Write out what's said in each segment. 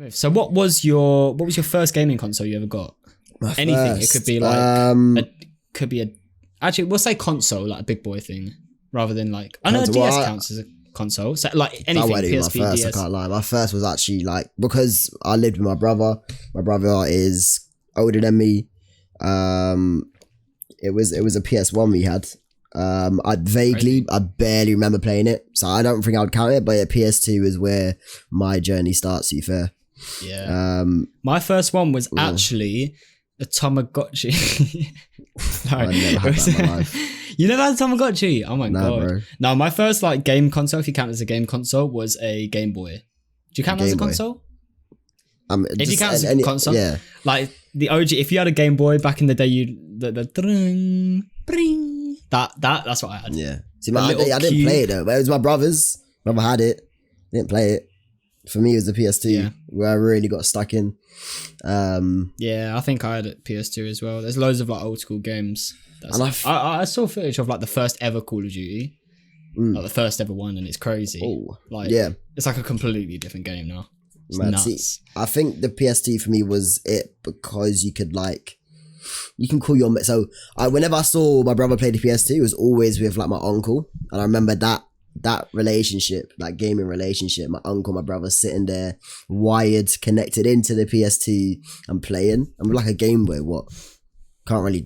So what was your first gaming console you ever got? Anything. It could be like actually we'll say console, like a big boy thing, rather than like I know a DS counts as a console. So like anything, PSP, my first, DS. I can't lie. My first was actually like, because I lived with my brother. My brother is older than me. It was a PS1 we had. I barely remember playing it, so I don't think I would count it. But yeah, PS2 is where my journey starts. To be fair, yeah. My first one was actually a Tamagotchi. I never had that in my life. You never had a Tamagotchi? Oh my god! Bro. No, my first like game console, if you count it as a game console, was a Game Boy. Do you count that as a console? If you count as a console, yeah. Like the OG, if you had a Game Boy back in the day, that's what I had. Yeah. See, I didn't play it though. But it was my brother's. Brother had it. Didn't play it. For me, it was the PS2 where I really got stuck in. Yeah, I think I had a PS2 as well. There's loads of like old school games. I saw footage of like the first ever Call of Duty, like the first ever one, and it's crazy. Oh, like it's like a completely different game now. It's nuts. See, I think the PS2 for me was it because you could you can call your so whenever I saw my brother play the PS2, it was always with like my uncle, and I remember that relationship, that gaming relationship, my uncle, my brother sitting there wired, connected into the PS2 and playing. I'm like a Game Boy, what? Can't really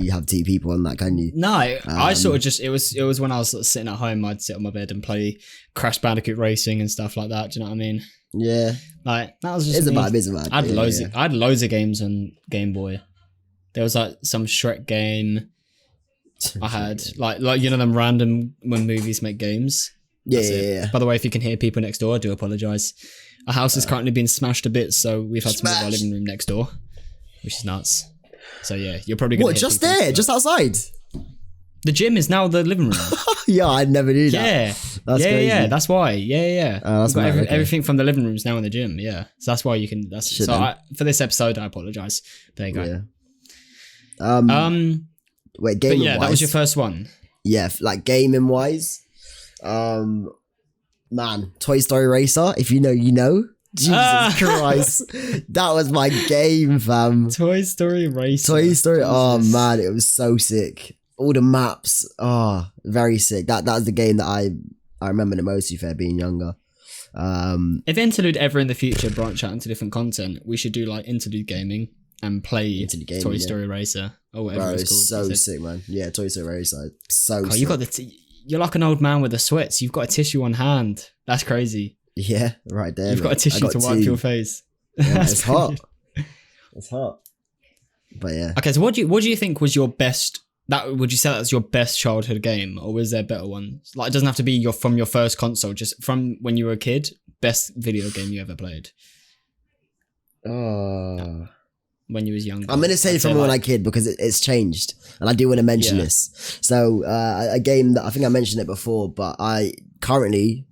have two people on that, can you? No, I sort of just, it was when I was sort of sitting at home, I'd sit on my bed and play Crash Bandicoot Racing and stuff like that. Do you know what I mean? Yeah. Like, that was just It's a vibe. I had loads of games on Game Boy. There was like some Shrek game. I had like you know them random when movies make games. Yeah. By the way, if you can hear people next door, I do apologise. Our house is currently being smashed a bit, so we've had to move our living room next door, which is nuts. So yeah, you're probably gonna just there, just outside. The gym is now the living room. Yeah, I never knew that. Yeah, that's crazy. Yeah, that's why. Yeah. That's got everything from the living room is now in the gym. Yeah, so that's why you can. For this episode, I apologise. There you go. Yeah. Wait, gaming wise. That was your first one. Yeah, like gaming wise. Man, Toy Story Racer. If you know, you know. Jesus Christ, that was my game, fam. Toy Story Racer. Toy Story. Oh man, it was so sick. All the maps. Oh, very sick. That's the game that I remember the most. If being younger. If Interlude ever in the future branch out into different content, we should do like Interlude gaming and play Toy Story Racer or whatever it's called. So sick, man. Yeah, Toy Story Racer. So sick. You got you're like an old man with the sweats. You've got a tissue on hand. That's crazy. Yeah, right there. You've got a tissue to wipe your face. Yeah, it's hot. It's hot. But yeah. Okay, so what do you think was your best? Would you say that was your best childhood game, or was there better ones? Like, it doesn't have to be from your first console, just from when you were a kid. Best video game you ever played? When you was younger. I'm gonna say from when I was a kid because it's changed, and I do want to mention this. So a game that I think I mentioned it before, but I currently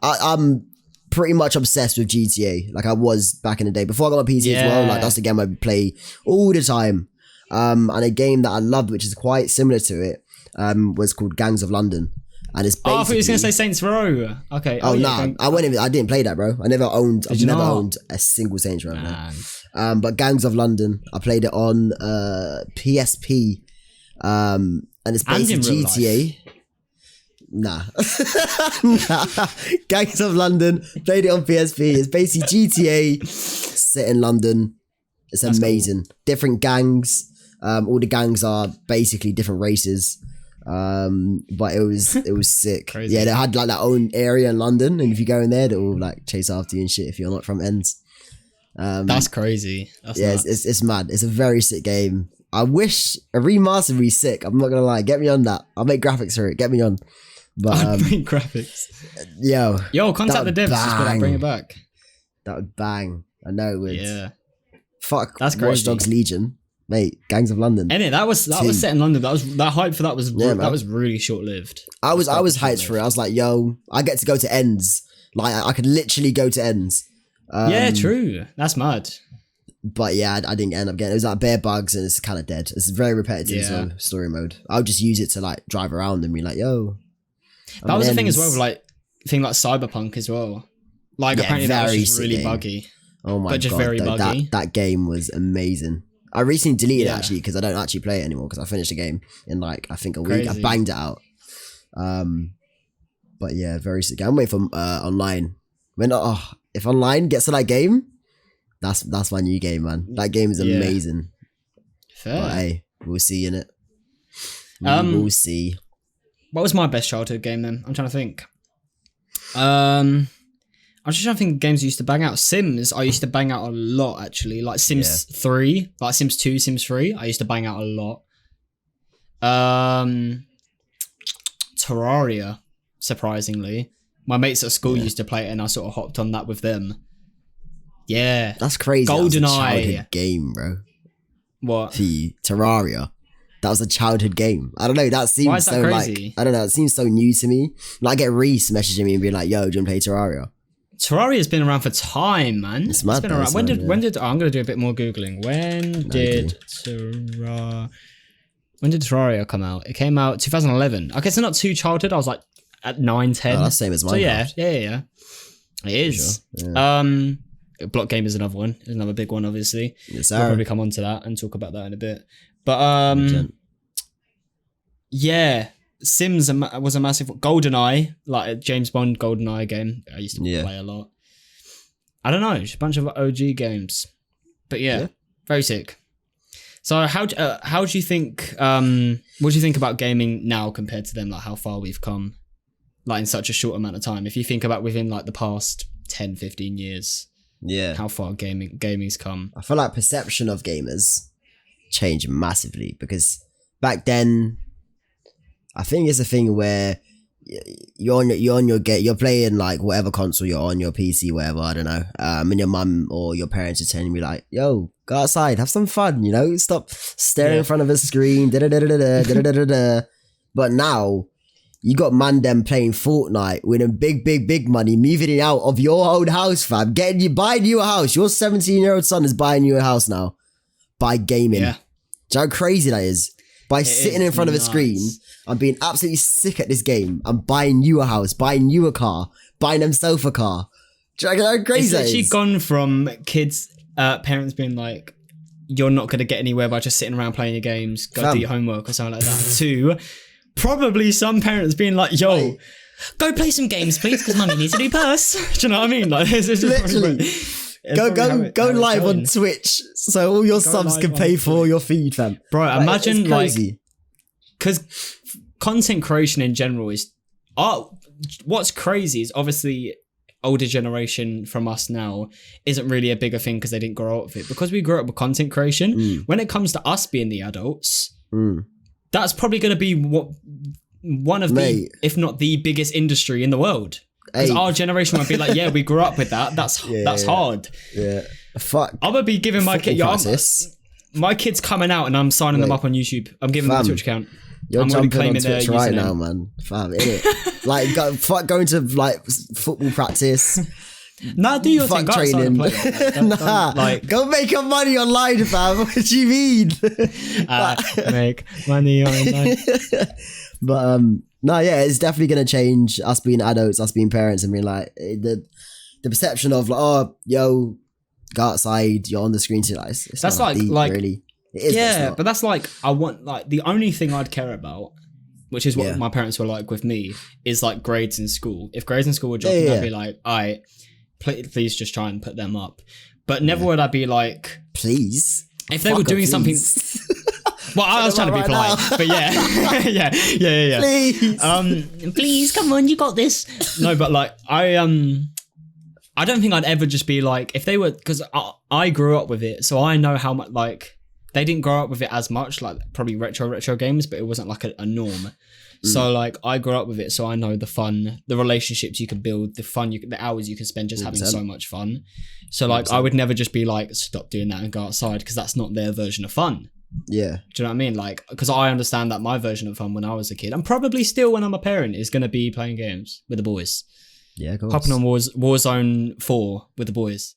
I'm pretty much obsessed with GTA. Like I was back in the day before I got my PC as well. Like that's the game I play all the time. And a game that I loved, which is quite similar to it, was called Gangs of London. And it's basically... I thought you were going to say Saints Row. Okay. I didn't play that, bro. I've never owned a single Saints Row. But Gangs of London, I played it on PSP. And it's basically GTA. Nah. Gangs of London, played it on PSP. It's basically GTA set in London. It's amazing. Cool. Different gangs. All the gangs are basically different races. But it was sick. Crazy. Yeah, they had like their own area in London, and if you go in there, they'll all like chase after you and shit if you're not from ends. That's crazy. It's mad. It's a very sick game. I wish a remaster would be sick. I'm not gonna lie. Get me on that. I'll make graphics for it. Get me on. But I'd make graphics. Yo, contact the devs. Just bring it back. That would bang. I know it would. Yeah. Fuck. That's crazy. Watch Dogs Legion. Mate, Gangs of London. And that was set in London. That hype for that was really short lived. I was hyped for it. I was like, yo, I get to go to ends. Like I could literally go to ends. Yeah, true. That's mad. But yeah, I didn't end up getting it. It was like bare bugs and it's kind of dead. It's very repetitive so story mode. I would just use it to like drive around and be like, yo. That was the thing as well, like thing like Cyberpunk as well. Like apparently that was very just really game. buggy. Oh my But just god, very buggy. that game was amazing. I recently deleted it actually because I don't actually play it anymore because I finished the game in like I think a week. I banged it out. But yeah, very sick. I'm waiting for online. If online gets to that game, that's my new game, man. That game is amazing. Fair. But hey, we'll see in it. We'll see. What was my best childhood game then? I'm trying to think. I'm just trying to think of games I used to bang out. Sims, I used to bang out a lot actually. Like Sims 3, like Sims 2, Sims 3. I used to bang out a lot. Terraria, surprisingly. My mates at school used to play it and I sort of hopped on that with them. Yeah. That's crazy. GoldenEye. That was a childhood game, bro. What? Terraria. That was a childhood game. I don't know. That seems Why is that so crazy? like I don't know. It seems so new to me. Like I get Reese messaging me and being like, "Yo, do you want to play Terraria?" Terraria's been around for time, man. It's mad. Been around. When did I'm gonna do a bit more googling. When did Terraria come out? It came out 2011. Okay, so not too childhood. I was like at 9, 10. Oh, that's the same as mine. So yeah. It is. Sure. Yeah. Block game is another one. Is another big one, obviously. Yes, We'll probably come on to that and talk about that in a bit. But yeah, Sims was a massive GoldenEye, like a James Bond GoldenEye game. I used to play a lot. I don't know, just a bunch of OG games. But yeah. Very sick. So how do you think? What do you think about gaming now compared to then? Like how far we've come, like in such a short amount of time. If you think about within like the past 10, 15 years. Yeah. How far gaming's come. I feel like perception of gamers changed massively because back then, I think it's a thing where you're playing like whatever console you're on, your PC, whatever, I don't know. And your mum or your parents are telling you like, yo, go outside, have some fun, you know, stop staring in front of a screen, But now, you got man them playing Fortnite, winning big money, moving it out of your own house, fam. Buying you a house. Your 17-year-old son is buying you a house now. By gaming. Yeah. Do you know how crazy that is? By sitting in front of a screen, I'm being absolutely sick at this game. I'm buying you a house, buying you a car, buying themselves a car. Do you know how crazy that is? It's actually gone from kids, parents being like, you're not going to get anywhere by just sitting around playing your games, go do your homework or something like that, to probably some parents being like, yo, go play some games, please, because mummy needs a new purse. Do you know what I mean? Like, literally. Go live on Twitch so all your subs can pay for all your feed, fam. Bro, imagine like, because content creation in general is, what's crazy is obviously older generation from us now isn't really a bigger thing because they didn't grow up with it. Because we grew up with content creation, when it comes to us being the adults, that's probably going to be one of the, if not the biggest industry in the world. Because our generation would be like, yeah, we grew up with that. That's hard. Yeah. Fuck. I'm going to be giving my kid, my kid's coming out and I'm signing them up on YouTube. I'm giving them a Twitch account. You're jumping on Twitch right now, man. Fam, innit? Like, going to like football practice. Nah, do your thing. Training. Go make your money online, fam. What do you mean? Make money online. But no, yeah, it's definitely gonna change. Us being adults, us being parents, and being like the perception of like, oh, yo, go outside, you're on the screen too. Like, that's like deep, really. It is, yeah, but that's like I want like the only thing I'd care about, which is what my parents were like with me, is like grades in school. If grades in school were dropping, I'd be like, all right, please just try and put them up. But never would I be like, please. If they were doing something. Well, I was trying to be polite, but yeah. Please. Please, come on, you got this. No, but like, I don't think I'd ever just be like, if they were, because I grew up with it, so I know how much, like, they didn't grow up with it as much, like, probably retro games, but it wasn't like a norm. So, like, I grew up with it, so I know the fun, the relationships you can build, the fun, the hours you can spend just 100%. Having so much fun. So, like, 100%. I would never just be like, stop doing that and go outside, because that's not their version of fun. Yeah. Do you know what I mean? Like, because I understand that my version of fun when I was a kid, and probably still when I'm a parent, is going to be playing games with the boys. Yeah, of course. Hopping on Warzone 4 with the boys.